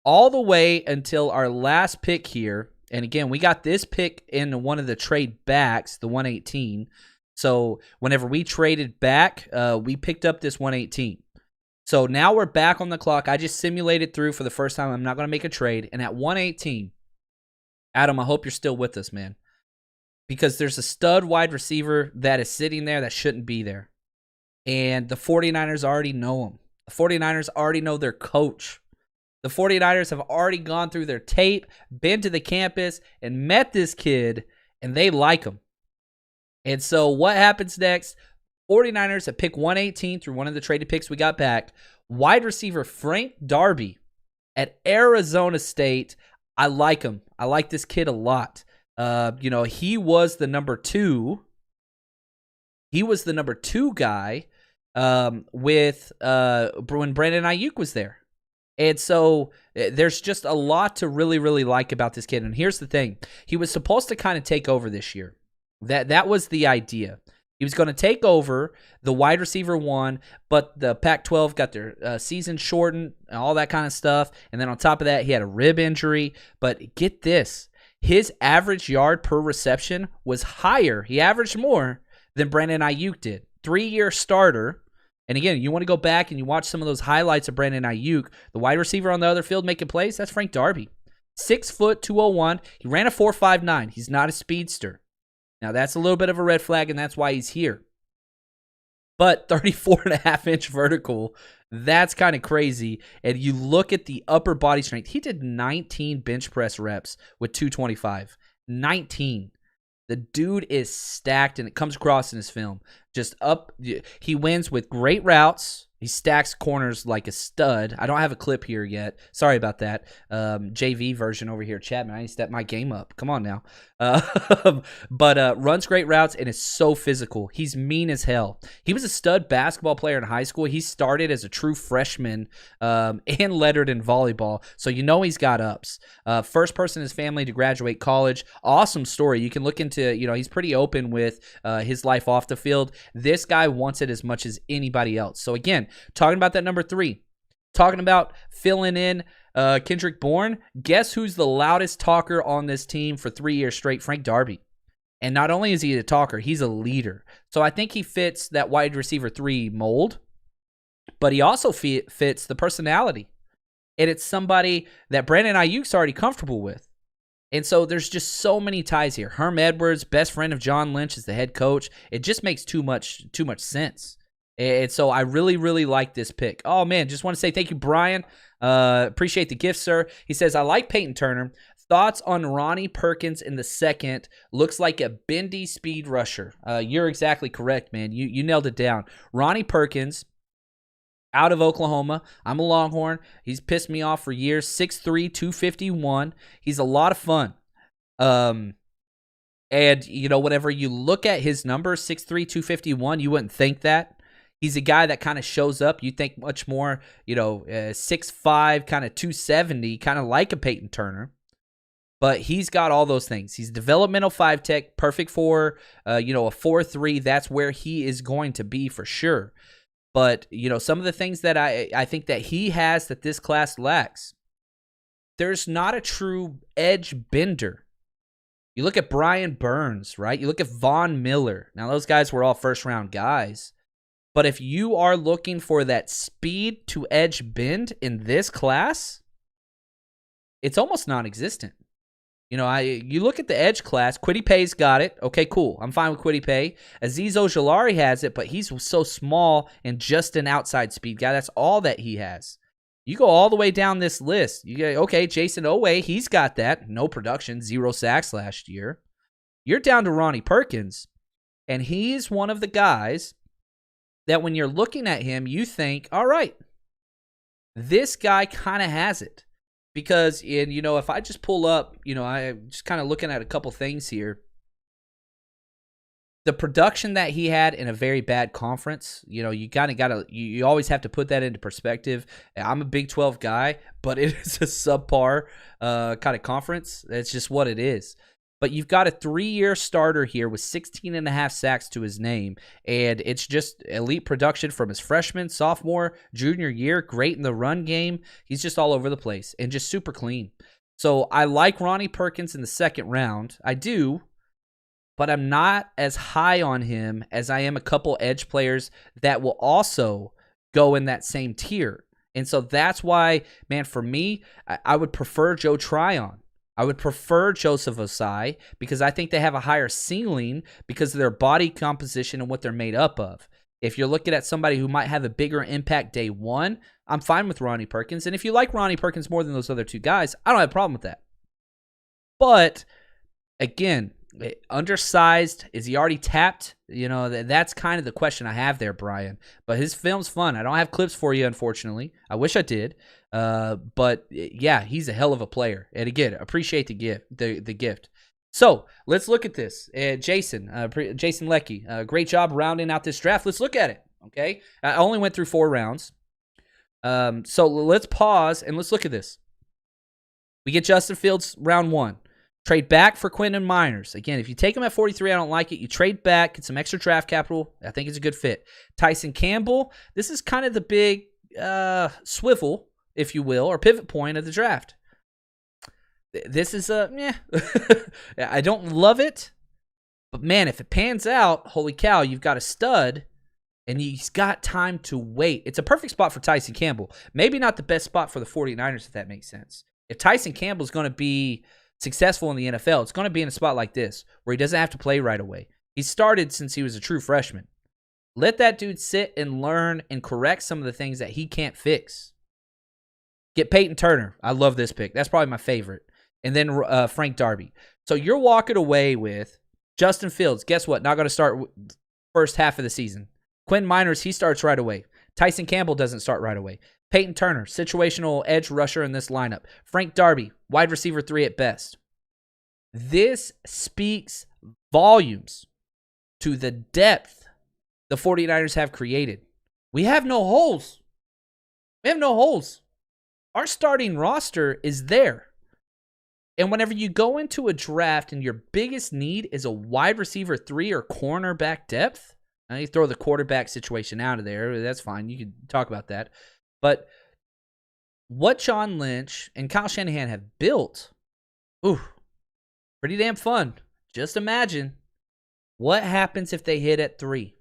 Speaker 2: all the way until our last pick here. And again, we got this pick in one of the trade backs, the 118. So whenever we traded back, we picked up this 118. So now we're back on the clock. I just simulated through for the first time. I'm not going to make a trade. And at 118, Adam, I hope you're still with us, man, because there's a stud wide receiver that is sitting there that shouldn't be there. And the 49ers already know him. The 49ers already know their coach. The 49ers have already gone through their tape, been to the campus, and met this kid, and they like him. And so what happens next? 49ers at pick 118 through one of the traded picks we got back. Wide receiver Frank Darby at Arizona State. I like him. I like this kid a lot. He was the number 2. He was the number 2 guy when Brandon Ayuk was there. And so there's just a lot to really, really like about this kid. And here's the thing. He was supposed to kind of take over this year. That was the idea. He was going to take over the wide receiver 1, but the Pac-12 got their season shortened and all that kind of stuff. And then on top of that, he had a rib injury. But get this. His average yard per reception was higher. He averaged more than Brandon Ayuk did. 3-year starter. And again, you want to go back and you watch some of those highlights of Brandon Ayuk. The wide receiver on the other field making plays, that's Frank Darby. 6 foot, 201. He ran a 4.59. He's not a speedster. Now, that's a little bit of a red flag, and that's why he's here. But 34.5-inch vertical, that's kind of crazy. And you look at the upper body strength. He did 19 bench press reps with 225. 19. The dude is stacked, and it comes across in his film. He wins with great routes. He stacks corners like a stud. I don't have a clip here yet. Sorry about that. JV version over here, Chapman. I need to step my game up. Come on now. But runs great routes and is so physical. He's mean as hell. He was a stud basketball player in high school. He started as a true freshman and lettered in volleyball. So you know he's got ups. First person in his family to graduate college. Awesome story. You can look into, he's pretty open with his life off the field. This guy wants it as much as anybody else. So again, talking about that number 3, talking about filling in Kendrick Bourne, guess who's the loudest talker on this team for 3 years straight? Frank Darby. And not only is he a talker, he's a leader. So I think he fits that wide receiver 3 mold. but he also fits the personality. And it's somebody that Brandon Ayuk's already comfortable with. And so there's just so many ties here. Herm Edwards, best friend of John Lynch, is the head coach. It just makes too much sense. And so I really, really like this pick. Oh, man, just want to say thank you, Brian. Appreciate the gift, sir. He says, I like Peyton Turner. Thoughts on Ronnie Perkins in the second? Looks like a bendy speed rusher. You're exactly correct, man. You nailed it down. Ronnie Perkins, out of Oklahoma. I'm a Longhorn. He's pissed me off for years. 6'3", 251. He's a lot of fun. And, whenever you look at his numbers, 6'3", 251, you wouldn't think that. He's a guy that kind of shows up. You think much more, 6'5", kind of 270, kind of like a Peyton Turner. But he's got all those things. He's developmental 5-tech, perfect for, a 4-3. That's where he is going to be for sure. But, some of the things that I think that he has that this class lacks, there's not a true edge bender. You look at Brian Burns, right? You look at Von Miller. Now, those guys were all first-round guys. But if you are looking for that speed to edge bend in this class, it's almost non-existent. You look at the edge class, Kwity Paye's got it. Okay, cool. I'm fine with Kwity Paye. Azeez Ojulari has it, but he's so small and just an outside speed guy. That's all that he has. You go all the way down this list. You go, okay, Jason Oweh, he's got that. No production, 0 sacks last year. You're down to Ronnie Perkins, and he's one of the guys that when you're looking at him, you think, all right, this guy kind of has it. Because, if I just pull up, I'm just kind of looking at a couple things here. The production that he had in a very bad conference, you kind of got to, you always have to put that into perspective. I'm a Big 12 guy, but it is a subpar kind of conference. That's just what it is. But you've got a 3-year starter here with 16 and a half sacks to his name, and it's just elite production from his freshman, sophomore, junior year, great in the run game. He's just all over the place and just super clean. So I like Ronnie Perkins in the second round. I do, but I'm not as high on him as I am a couple edge players that will also go in that same tier. And so that's why, man, for me, I would prefer Joe Tryon. I would prefer Joseph Osai because I think they have a higher ceiling because of their body composition and what they're made up of. If you're looking at somebody who might have a bigger impact day one, I'm fine with Ronnie Perkins. And if you like Ronnie Perkins more than those other two guys, I don't have a problem with that. But, again, undersized, is he already tapped? That's kind of the question I have there, Brian. But his film's fun. I don't have clips for you, unfortunately. I wish I did. But yeah, he's a hell of a player. And again, appreciate the gift. So let's look at this. Jason Leckie, great job rounding out this draft. Let's look at it. Okay. I only went through 4 rounds. So let's pause and let's look at this. We get Justin Fields round 1. Trade back for Quentin Miners. Again, if you take him at 43, I don't like it. You trade back, get some extra draft capital. I think it's a good fit. Tyson Campbell. This is kind of the big swivel, if you will, or pivot point of the draft. This is I don't love it, but man, if it pans out, holy cow, you've got a stud, and he's got time to wait. It's a perfect spot for Tyson Campbell. Maybe not the best spot for the 49ers, if that makes sense. If Tyson Campbell is going to be successful in the NFL, it's going to be in a spot like this, where he doesn't have to play right away. He started since he was a true freshman. Let that dude sit and learn and correct some of the things that he can't fix. Get Peyton Turner. I love this pick. That's probably my favorite. And then Frank Darby. So you're walking away with Justin Fields. Guess what? Not going to start first half of the season. Quinn Miners, he starts right away. Tyson Campbell doesn't start right away. Peyton Turner, situational edge rusher in this lineup. Frank Darby, wide receiver 3 at best. This speaks volumes to the depth the 49ers have created. We have no holes. Our starting roster is there. And whenever you go into a draft and your biggest need is a wide receiver 3 or cornerback depth, now you throw the quarterback situation out of there. That's fine. You can talk about that. But what John Lynch and Kyle Shanahan have built, pretty damn fun. Just imagine what happens if they hit at 3.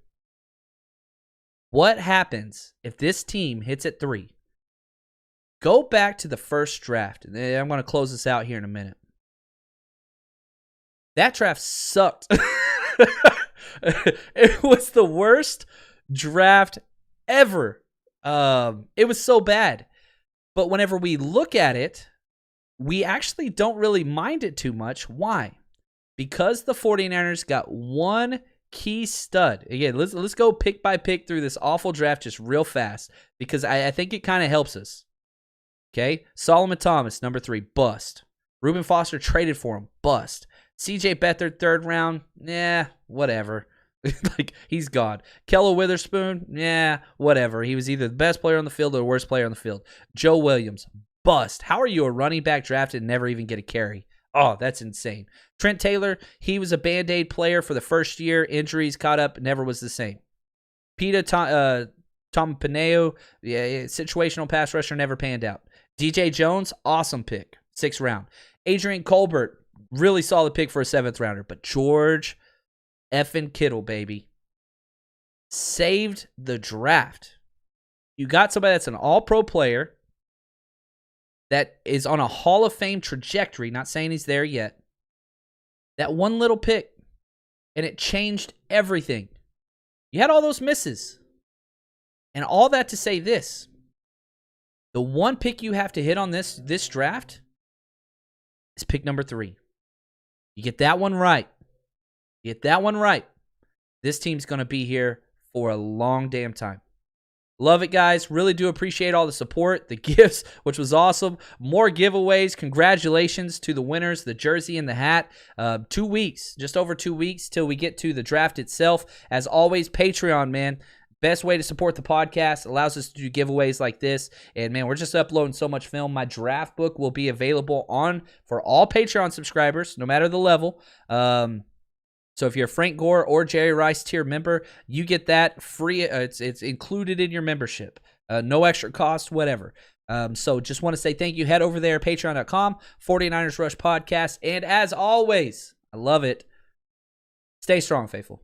Speaker 2: What happens if this team hits at 3? Go back to the first draft. And I'm going to close this out here in a minute. That draft sucked. It was the worst draft ever. It was so bad. But whenever we look at it, we actually don't really mind it too much. Why? Because the 49ers got one key stud. Again, let's go pick by pick through this awful draft just real fast, because I think it kind of helps us. Okay? Solomon Thomas, number 3, bust. Reuben Foster traded for him, bust. CJ Beathard, 3rd round, whatever. Like, he's gone. Kello Witherspoon, whatever. He was either the best player on the field or the worst player on the field. Joe Williams, bust. How are you a running back drafted and never even get a carry? Oh, that's insane. Trent Taylor, he was a Band-Aid player for the first year. Injuries caught up, never was the same. Pita Tompaneo, situational pass rusher, never panned out. DJ Jones, awesome pick, 6th round. Adrian Colbert, really solid pick for a 7th rounder. But George effing Kittle, baby, saved the draft. You got somebody that's an all-pro player that is on a Hall of Fame trajectory, not saying he's there yet. That one little pick, and it changed everything. You had all those misses. And all that to say this. The one pick you have to hit on this draft is pick number 3. You get that one right. This team's going to be here for a long damn time. Love it, guys. Really do appreciate all the support, the gifts, which was awesome. More giveaways. Congratulations to the winners, the jersey and the hat. 2 weeks, just over 2 weeks till we get to the draft itself. As always, Patreon, man. Best way to support the podcast. Allows us to do giveaways like this. And, man, we're just uploading so much film. My draft book will be available for all Patreon subscribers, no matter the level. So if you're a Frank Gore or Jerry Rice tier member, you get that free. It's included in your membership. No extra cost, whatever. So just want to say thank you. Head over there, patreon.com, 49ers Rush Podcast. And as always, I love it. Stay strong, faithful.